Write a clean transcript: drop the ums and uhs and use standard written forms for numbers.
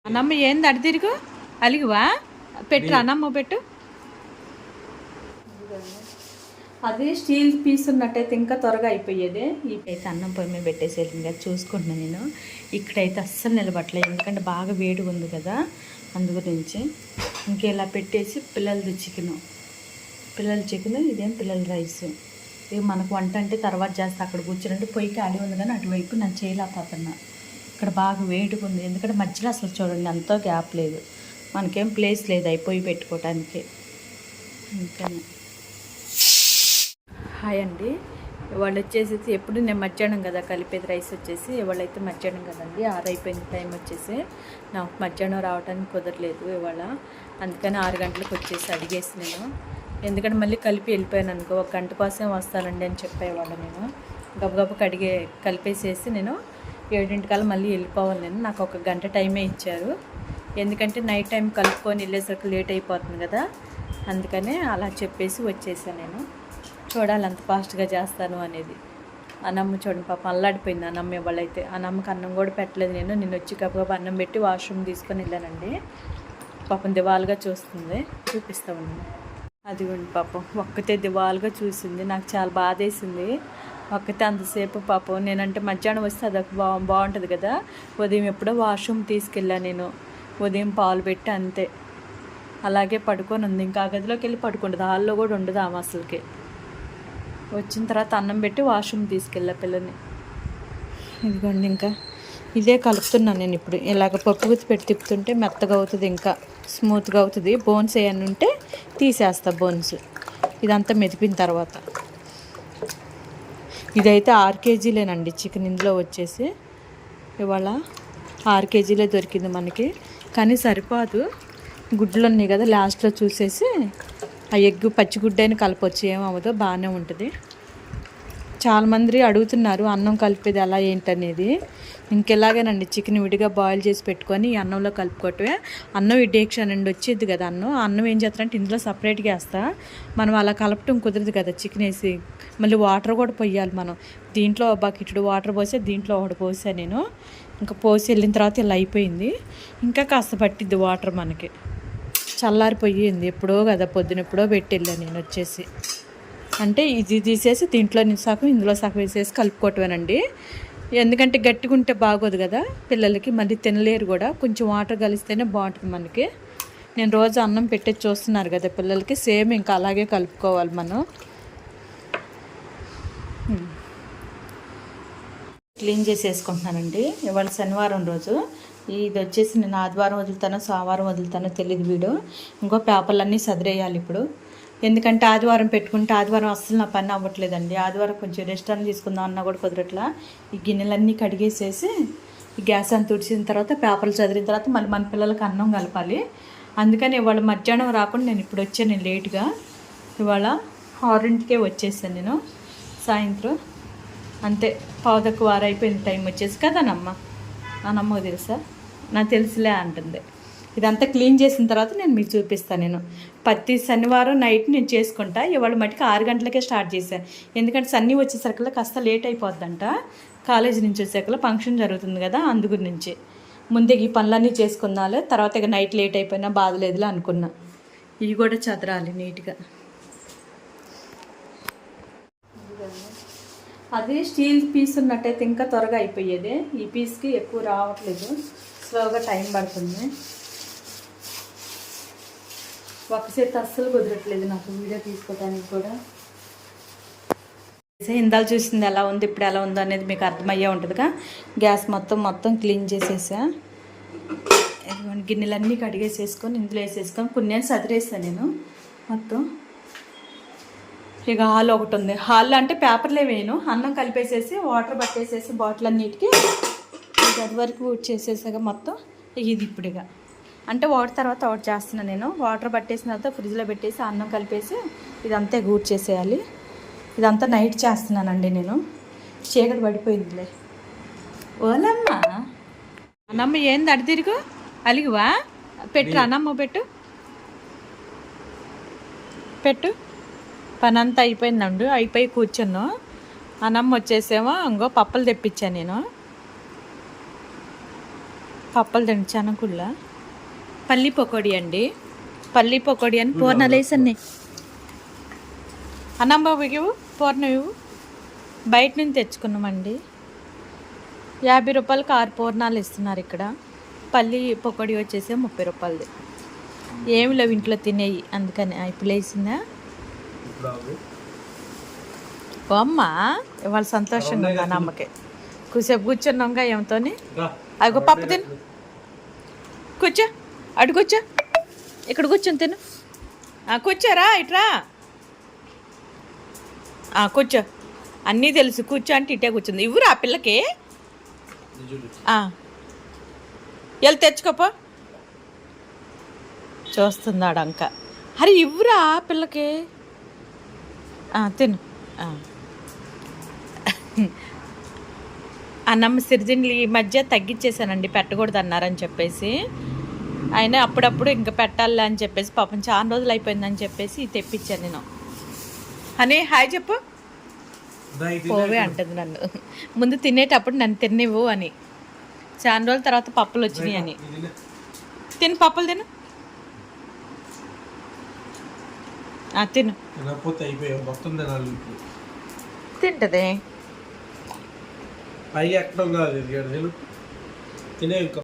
అన్నమ్మ ఏంది అడి తిరుగు అలిగివా పెట్టు అన్నమ్మ పెట్టు. అది స్టీల్ పీస్ ఉన్నట్టయితే ఇంకా త్వరగా అయిపోయేది. ఇప్పుడైతే అన్నం పొయ్యి మీద పెట్టేసేది కదా చూసుకుంటున్నాను నేను. ఇక్కడైతే అస్సలు నిలబట్టలేదు ఎందుకంటే బాగా వేడిగా ఉంది కదా, అందు గురించి ఇంకెలా పెట్టేసి పిల్లలది చికెన్ ఇదేం పిల్లల రైస్. ఇది మనకు వంట అంటే తర్వాత చేస్తే అక్కడ కూర్చుంటే పొయ్యి ఖాళీ ఉంది కానీ అటువైపు నేను చేయలేకపోతున్నా. ఇక్కడ బాగా వేడిగా ఉంది ఎందుకంటే మధ్యలో అసలు చూడండి ఎంతో గ్యాప్ లేదు, మనకేం ప్లేస్ లేదు అవి పొయ్యి పెట్టుకోవటానికి. ఇంకా హాయ్ అండి, ఇవాళ వచ్చేసి ఎప్పుడు నేను మధ్యాహ్నం కదా కలిపేది రైస్ వచ్చేసి, ఇవాళైతే మధ్యాహ్నం కదండి 6 అయిపోయింది టైం వచ్చేసి. నాకు మధ్యాహ్నం రావడానికి కుదరలేదు ఇవాళ, అందుకని 6 గంటలకు వచ్చేసి అడిగేసి నేను, ఎందుకంటే మళ్ళీ కలిపి వెళ్ళిపోయాను అనుకో 1 గంట కోసం వస్తానండి అని చెప్పేవాళ్ళ నేను. గబగబకు కలిపేసేసి నేను 7 మళ్ళీ వెళ్ళిపోవాలి నేను. నాకు 1 గంట టైమే ఇచ్చారు, ఎందుకంటే నైట్ టైం కలుపుకొని వెళ్ళేసరికి లేట్ అయిపోతుంది కదా, అందుకనే అలా చెప్పేసి వచ్చేసాను నేను. చూడాలి అంత ఫాస్ట్గా చేస్తాను అనేది. అన్నమ్మ చూడండి పాపం అల్లాడిపోయింది అన్నమ్మ ఇవాళైతే. అన్నమ్మకి అన్నం కూడా పెట్టలేదు నేను. నిన్న వచ్చి కప్పుగా అన్నం పెట్టి వాష్రూమ్ తీసుకొని వెళ్ళానండి. పాపం దివాలుగా చూస్తుంది, చూపిస్తా ఉన్నాను. అదిగోండి పాపం ఒక్కతే దివాలుగా చూసింది, నాకు చాలా బాధేసింది. ఒక్కతే అంతసేపు పాపం. నేనంటే మధ్యాహ్నం వస్తే అదొక బాగుంటుంది కదా, ఉదయం ఎప్పుడో వాష్రూమ్ తీసుకెళ్ళాను నేను, ఉదయం పాలు పెట్టి అంతే. అలాగే పడుకొని ఉంది, ఇంకా ఆ గదిలోకి వెళ్ళి పడుకుంటుంది, హాల్లో కూడా ఉండదు ఆమె అసలుకి. వచ్చిన తర్వాత అన్నం పెట్టి వాష్రూమ్ తీసుకెళ్ళా పిల్లని. ఇదిగోండి ఇంకా ఇదే కలుపుతున్నాను నేను ఇప్పుడు. ఇలాగ పప్పు గుత్తి పెట్టి తిప్పుతుంటే మెత్తగా అవుతుంది, ఇంకా స్మూత్గా అవుతుంది. బోన్స్ ఏమన్నా ఉంటే తీసేస్తా బోన్స్. ఇదంతా మెదిపిన తర్వాత ఇదైతే 6 కేజీలేనండి చికెన్. ఇందులో వచ్చేసి ఇవాళ 6 కేజీలే దొరికింది మనకి, కానీ సరిపోదు. గుడ్లు ఉన్నాయి కదా లాస్ట్లో చూసేసి ఆ ఎగ్గు పచ్చిగుడ్డని కలపొచ్చు, ఏమవుతుందో బాగానే ఉంటుంది. చాలామంది అడుగుతున్నారు అన్నం కలిపేది ఎలా ఏంటనేది. ఇంకెలాగేనండి చికెన్ విడిగా బాయిల్ చేసి పెట్టుకొని ఈ అన్నంలో కలుపుకోవటమే. అన్నం డేక్షా నుండి వచ్చేది కదా అన్నం ఏం చేస్తారంటే ఇందులో సపరేట్గా వేస్తా. మనం అలా కలపటం కుదరదు కదా, చికెన్ వేసి మళ్ళీ వాటర్ కూడా పోయాలి మనం. దీంట్లో బకెట్ వాటర్ పోసే, దీంట్లో ఒకటి పోసా నేను. ఇంకా పోసి వెళ్ళిన తర్వాత ఇలా అయిపోయింది, ఇంకా కాస్త పట్టిద్ది వాటర్ మనకి. చల్లారిపోయింది ఎప్పుడో కదా, పొద్దున ఎప్పుడో పెట్టి వెళ్ళాను నేను వచ్చేసి. అంటే ఇది తీసేసి దీంట్లో సగం ఇందులో సగం వేసేసి కలుపుకోవటమేనండి. ఎందుకంటే గట్టిగా ఉంటే బాగోదు కదా పిల్లలకి, మళ్ళీ తినలేరు కూడా. కొంచెం వాటర్ కలిస్తేనే బాగుంటుంది మనకి. నేను రోజు అన్నం పెట్టేది చూస్తున్నారు కదా పిల్లలకి, సేమ్ ఇంకా అలాగే కలుపుకోవాలి మనం. క్లీన్ చేసేసుకుంటున్నానండి. ఇవాళ శనివారం రోజు. ఇది వచ్చేసి నేను ఆదివారం వదులుతానో సోమవారం వదులుతానో తెలియదు వీడియో. ఇంకో పేపర్లన్నీ సదిరేయాలి ఇప్పుడు, ఎందుకంటే ఆదివారం పెట్టుకుంటే ఆదివారం అస్సలు నా పని అవ్వట్లేదండి. ఆదివారం కొంచెం రెస్టారెంట్ తీసుకుందాం అన్నా కూడా కుదరట్లా. ఈ గిన్నెలన్నీ కడిగేసేసి ఈ గ్యాస్ అంతా తుడిచిన తర్వాత పేపర్లు చదివిన తర్వాత మళ్ళీ మన పిల్లలకి అన్నం కలపాలి. అందుకని ఇవాళ మధ్యాహ్నం రాకుండా నేను ఇప్పుడు వచ్చాను, నేను లేట్గా. ఇవాళ 6ంటికే వచ్చేసాను నేను సాయంత్రం, అంతే. 5:15 అయిపోయింది టైం వచ్చేసి కదనమ్మ. అన్నమ్మకు తెలుసా? నాకు తెలుసులే అంటుంది. ఇదంతా క్లీన్ చేసిన తర్వాత నేను మీకు చూపిస్తాను. నేను ప్రతి శనివారం నైట్ నేను చేసుకుంటా. ఇవాళ మటుకు 6 గంటలకే స్టార్ట్ చేశాను, ఎందుకంటే సన్నీ వచ్చేసరికల్లా కాస్త లేట్ అయిపోద్దంట. కాలేజీ నుంచి వచ్చేసరికల్లా ఫంక్షన్ జరుగుతుంది కదా, అందు గురించి ముందే ఈ పనులన్నీ చేసుకుందాలే, తర్వాత ఇక నైట్ లేట్ అయిపోయినా బాధలేదులే అనుకున్నా. ఇవి కూడా చదరాలి నీట్గా. అది స్టీల్ పీస్ ఉన్నట్టయితే ఇంకా త్వరగా అయిపోయేది, ఈ పీస్కి ఎక్కువ రావట్లేదు, స్లోగా టైం పడుతుంది. ఒక చేతి అస్సలు కుదరట్లేదు నాకు వీడియో తీసుకోవడానికి కూడా. ఇందాలు చూసింది ఎలా ఉంది ఇప్పుడు ఎలా ఉందో అనేది మీకు అర్థమయ్యే ఉంటుందిగా. గ్యాస్ మొత్తం క్లీన్ చేసేసా. గిన్నెలన్నీ కడిగేసేసుకొని ఇందులో వేసేసుకొని కొన్ని సదిరేసాను నేను మొత్తం. ఇక హాల్ ఒకటి ఉంది, హాల్లో అంటే పేపర్లే వేయను, అన్నం కలిపేసేసి వాటర్ పట్టేసేసి బాటిల్ అన్నిటికీ గది వరకు చేసేసాక మొత్తం. ఇది ఇప్పుడు ఇక అంటే ఒకటి తర్వాత ఒకటి చేస్తున్నాను నేను. వాటర్ పట్టేసిన తర్వాత ఫ్రిడ్జ్లో పెట్టేసి అన్నం కలిపేసి ఇదంతా గూడ్ చేసేయాలి. ఇదంతా నైట్ చేస్తున్నానండి నేను, చీకటి పడిపోయిందిలే. ఓలమ్మ అన్నమ్మ ఏంది అడి తిరుగు అలిగివా పెట్టు అన్నమ్మ పెట్టు. పని అంతా అయిపోయిందండి, అయిపోయి కూర్చున్నాను. అన్నమ్మ వచ్చేసేమో ఇంకో పప్పలు తెప్పించాను నేను. పప్పలు తిండి చెనగుళ్ళ పల్లి పకోడీ అండి. పల్లి పకోడీ అని పూర్ణాలు వేసన్ని అన్నంబాబు ఇవ్వు పూర్ణం ఇవ్వు. బయట నుంచి తెచ్చుకున్నామండి. 50 రూపాయలకి 6 పూర్ణాలు ఇస్తున్నారు ఇక్కడ. పల్లి పకోడీ వచ్చేసి 30 రూపాయలది. ఏమి లేవు ఇంట్లో తినేవి, అందుకని ఇప్పుడు వేసిందా. ఓ అమ్మ ఇవాళ సంతోషంగా ఉందా నమ్మకే. కూసేపు కూర్చున్నాంగా ఏమతో. అదిగో పప్పు తిను, కూర్చో, అటు కూర్చో, ఇక్కడ కూర్చొని తిను. కూర్చోరా ఇట్రా, కూర్చో. అన్నీ తెలుసు, కూర్చో అంటే ఇటే కూర్చుంది. ఇవ్వరా ఆ పిల్లకి, వెళ్ళి తెచ్చుకోపో. చూస్తున్నాడు అంక. అరే ఇవ్వరా పిల్లకి, తిను. అన్నమ్మ సిరిదిండ్లు ఈ మధ్య తగ్గించేసానండి, పెట్టకూడదు అన్నారని చెప్పేసి. ఆయన అప్పుడప్పుడు ఇంకా పెట్టాలి అని చెప్పేసి, పాపం చాలా రోజులు అయిపోయిందని చెప్పేసి తెప్పించాను నేను. అని హాయ్ చెప్పు. పోవే అంటుంది నన్ను. ముందు తినేటప్పుడు నన్ను తినేవు అని, చాలా రోజుల తర్వాత పప్పులు వచ్చినాయి అని. తిను పప్పులు తిను, తిను. తింటది.